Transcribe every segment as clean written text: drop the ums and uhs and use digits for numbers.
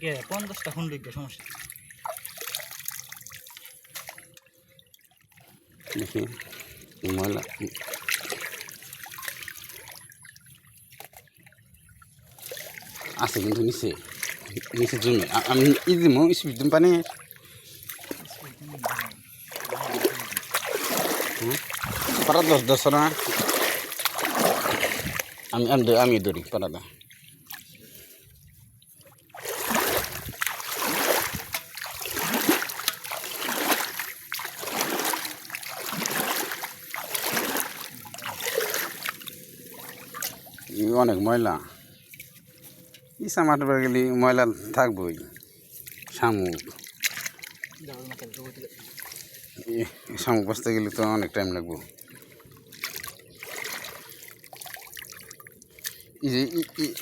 গে 50টা খুন ঢুকবে সমস্যা দেখি ময়লা আছে কিন্তু নিচে নিচে জমি আমি ই দিব স্পিড দিম পানি পারা 10 না আমি ধরি পারাদা অনেক ময়লা ইসা মাঠে গেলে ময়লা থাকবই শামুক শামুক বাঁচতে গেলে তো অনেক টাইম লাগবে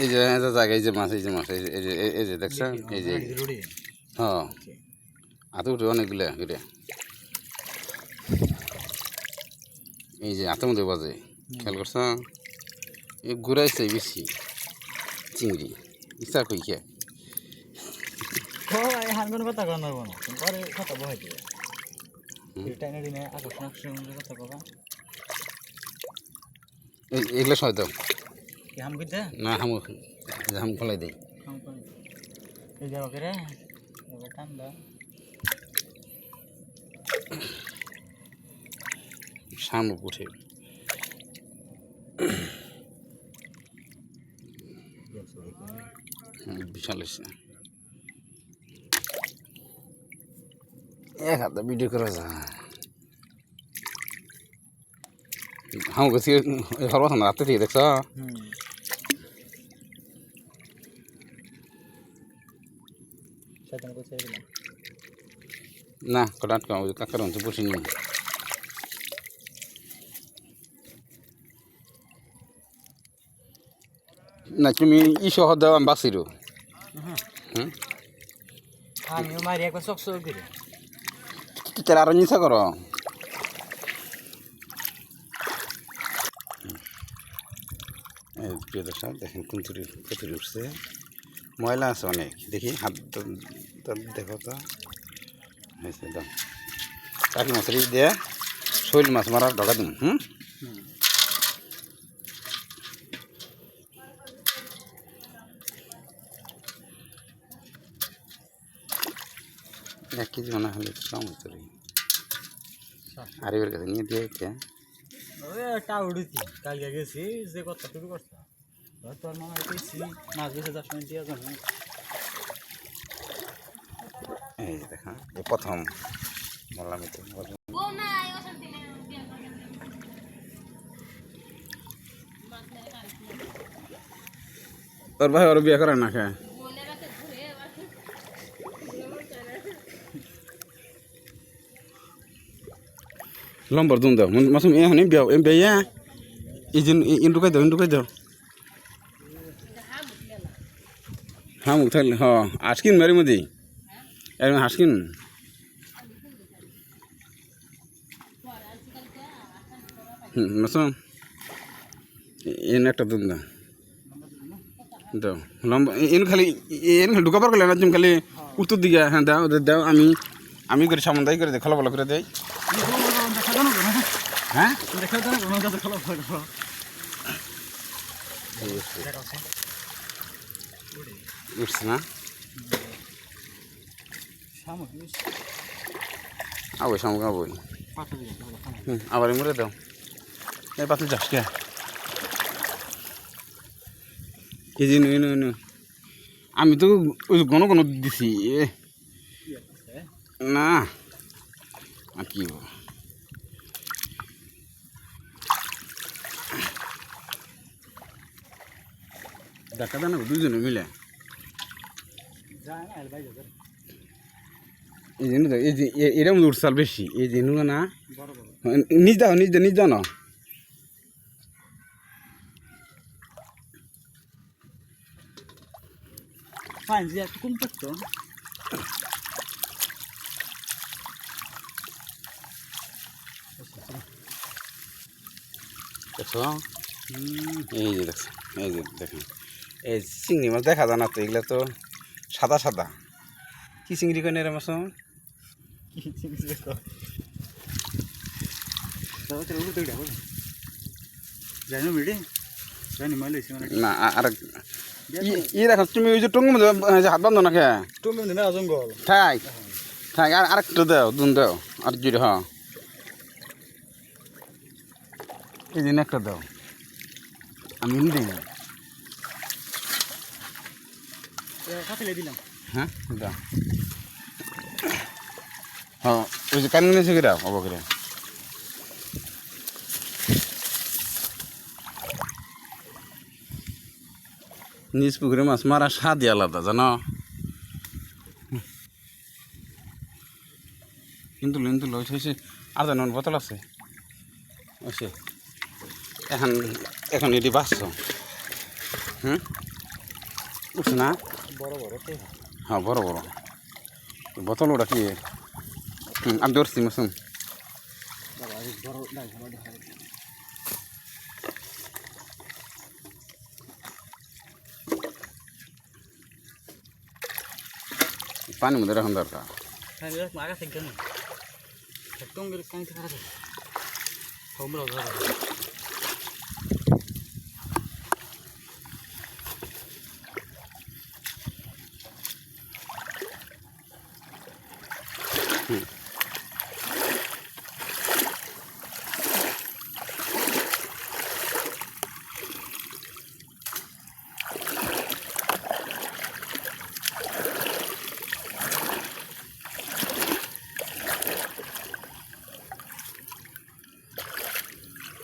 এই যে জায়গায় যে মাছ এই যে দেখছেন এই যে হ্যাঁ হাতে উঠে অনেকগুলো ঘুরে এই যে হাতের মধ্যে বাজে খেয়াল করছ এই ঘুরাইছে বেশি চিংড়ি ইচ্ছা কই কে হানগুলো কথা কন পারবো না পরে কথা বহাই দিবে টাইনে দিনে আকর্ষণ কথা কবা এগুলো সয় দাও কি হাম কইতে না হাম খোলাই দেই এই যাও করে এবার ঠান্ডা শামুক উঠে বিশাল হয়েছে এক হাতে ভিডিও করা যায় হাম গেছি হরবা না রাতে থেকে দেখছ না কটা আটকা কাকার অঞ্চল বসিনি না তুমি ই সহ দাও আমি বাঁচিরো আমিও মারি একবার চকচক করে তার আরো নিশা করো প্রিয় দর্শক দেখেন কুঞ্চুরি উঠছে ময়লা আছে অনেক দেখি হাত দেখো তো হয়েছে দাম কাকি মাছের দিয়ে শৈল মাছ মারার ঢকা দিন এক কেজি মনে হলে কম হতো আর এবার কাছে নিয়ে দিয়ে টা উঠেছি কালকে গেছি যে কথা শুরু করছে তোর মামা গেছি মাছ বেছে 10 মিনিট দিয়ে যাবো এই দেখা এই প্রথম বললাম তো তোর ভাই ওর বিয়ে করে না খায় লম্বর দুম দাও মাসুম এখন এম বিয়া ইন্টুকাই দাও হ্যাঁ মুখ থাকলে হ আজকিন মারি মধ্যে এরকম হাসকিন মাসুম এন একটা দুম দাও লম্বা এন খালি ঢুকাবার করলে না তুমি খালি উত্তর দিকে হ্যাঁ দাও আমি করে সামন্দাই করে দেয় খোলা ভালো করে দেয় হ্যাঁ উঠছে না আবই শামুক আবই আবার মরে দাও এই পাতল চাষ কে এই যে আমি তো ঘন দিছি না আর কি দেখা দেয় না দুজনে মিলে এই যে এর মধ্যে উঠছাল বেশি এই যে না নিজ দাও না ফাইন যে কম করতো দেখছো এই যে দেখছেন এই চিংড়ি মাছ দেখা যায় না তো এগুলো তো সাদা সাদা কি চিংড়ি কই রে মাছ কি চিংড়ি রে কয় তো তো উড়তে উড়ে জানো মিডে জানি মাল হইছে মানে না আর ই দেখো তুমি ওই যে টঙ্গু মধ্যে হাত বান্ধো না কে তুমি না জঙ্গল থাক থাক আর আরেকটা দাও দুন দাও আর জুড়ে হ্যাঁ এই দিন একটা দাও আমি এমনি দিই কাটলে দিলাম হ্যাঁ দাও হ্যাঁ ওই যে কান নিয়েছে কিরা হবো কিরা নিজ পুকুরে মাছ মারা স্বাদই আলাদা জানো কিন্তু কিন্তু লইট হয়েছে আর জানো বোতল আছে ওইসে এখন এখন এটি বাঁচছ উঠছে না বড় বড় তো হ্যাঁ বড় বড় বোতল ওটা কি আমি ধরছি মাসুম বাবা এই বড় নাই আমার দেখা পানির মধ্যে রাখুন দরকার তাহলে আগা থেকে না একদম করে কাইতে খারাপ তোমরা ধরো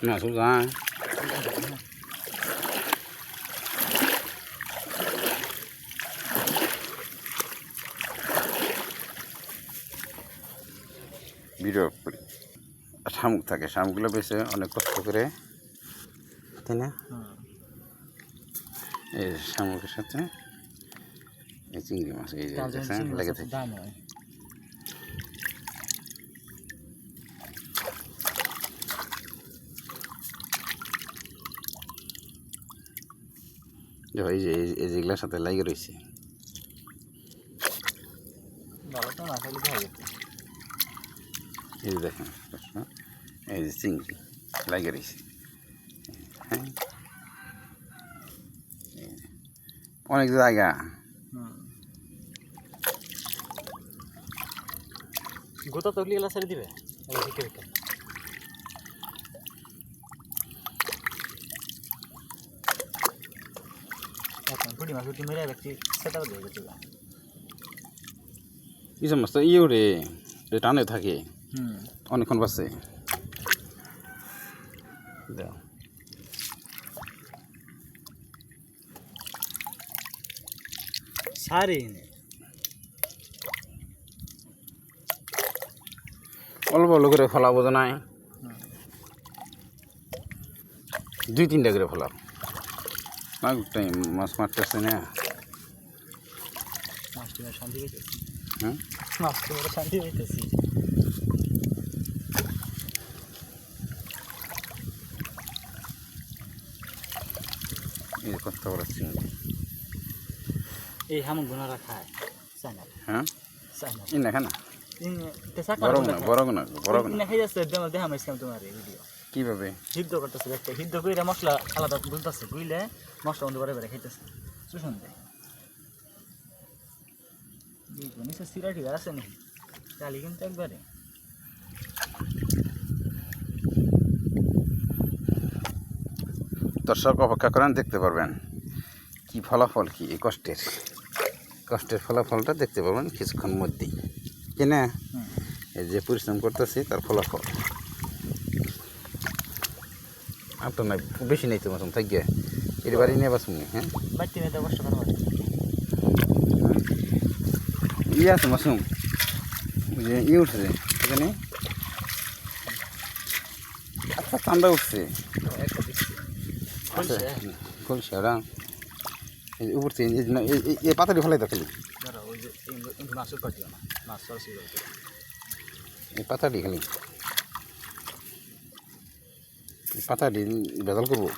না সব যায় বিরোধ করি শামুক থাকে শামুকগুলো বেছে অনেক কষ্ট করে তাই না এই শামুকের সাথে এই চিংড়ি মাছ এই লেগে থাকে দাম হয় এই যে এই যেগুলোর সাথে লাগে রয়েছে ভালো তো না খাইলে ভালো এই যে দেখেন এই যে চিংড়ি লাগে রয়েছে হ্যাঁ অনেক জায়গা গোটা তকলি গেলা ছেড়ে দিবে ভিতরে ভিতরে এখন পুরি মাছ উঠি মেরে ব্যক্তি সেটা দিয়ে গেছে এই সমস্ত ইয়ে রে টানে থাকে হুম অনেকক্ষণ বাসে দাও সারি অল্প অল্প করে ফলা বোঝো নাই 2-3টা করে ফলাও টাইম মাছ মারতেছে না মাছটি শান্তি পেয়েছি হুম মাছটি শান্তি পেয়েছি এই কত বড় চিংড়ি এই হামুক গুনারা খায় চাইনা হ্যাঁ চাইনা এই না খানা তে সাকা বড় না খাই যাচ্ছে দেখা মাইছিলাম তোমার এই ভিডিও কিভাবে সিদ্ধ করতেছে একটা সিদ্ধ করে মশলা আলাদা গুলতেছে বুঝলে মশলা বন্ধ করে বেড়ে খাইতেছে শুশুন দেয় নিচে সিরা ঠিক আছে নাকি চালি কিন্তু একবারে দর্শক অপেক্ষা করেন দেখতে পারবেন কি ফলাফল কি এই কষ্টের ফলাফলটা দেখতে পারবেন কিছুক্ষণ মধ্যেই কি না এই যে পরিশ্রম করতেছি তার ফলাফল আর তো নাই বেশি নেই তো মাসুম থাকিয়ে এর বাড়ি নিয়ে বাসুন হ্যাঁ বাড়তি মেয়েটা কষ্ট করা হয় ইয়ে আছে মাসুম ওই যে ইয়ে উঠছে এখানে আচ্ছা ঠান্ডা উঠছে একটা দিচ্ছি খুলছে ওরা উপর থেকে এই পাতাটি ফেলাই তো খালি ধরো ওই যে মাছ কাটিও না মাছ সরাসরি এই পাতাটি খালি এই পাতাটি বেজাল করবো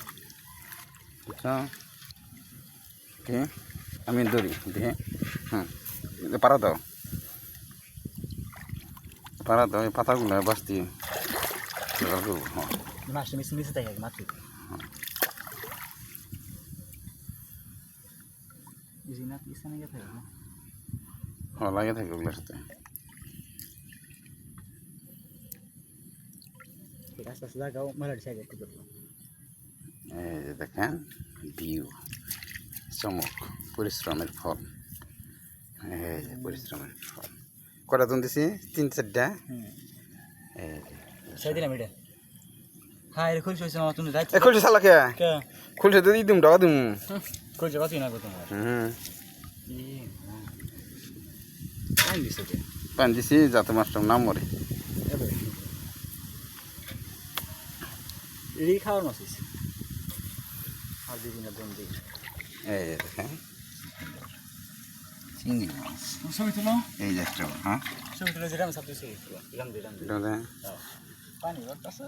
বুঝছো আমি দৌড়ি দেখে হুম পাড়া দাও এই পাতাগুলো বাঁচতি করবো হ্যাঁ মাছটা মিশে মিশে থাকে মাছ বুঝি না পিছনে নাকি থাকে না হ্যাঁ লাগে থাকে ওগুলোর সাথে আস্তে আস্তে লাগাও মেলার সাইড একটু করবো এই যে দেখেন ভিউ চমক পরিশ্রমের ফল এই যে পরিশ্রমের ফল কটা তুমি দিছি 3-4টা এই যে সাই দিলাম এটা হ্যাঁ এর খুলছে হয়েছে আমার তুমি রাইট খুলছে শালা কে কে খুলছে তো দিম টাকা দিম খুলছে কতই না কত পানি দিছে কে পানি দিছি যাতে মাছটা না মরে এই খাওয়ার মাছ হয়েছে আর বিভিন্ন বন্ধু এই যে দেখেন চিংড়ি মাছ ছবি তুলো এই যে একটা হ্যাঁ ছবি তুলে যেটা আমি সাথে রাম দিলাম এটা পানি বাতাসে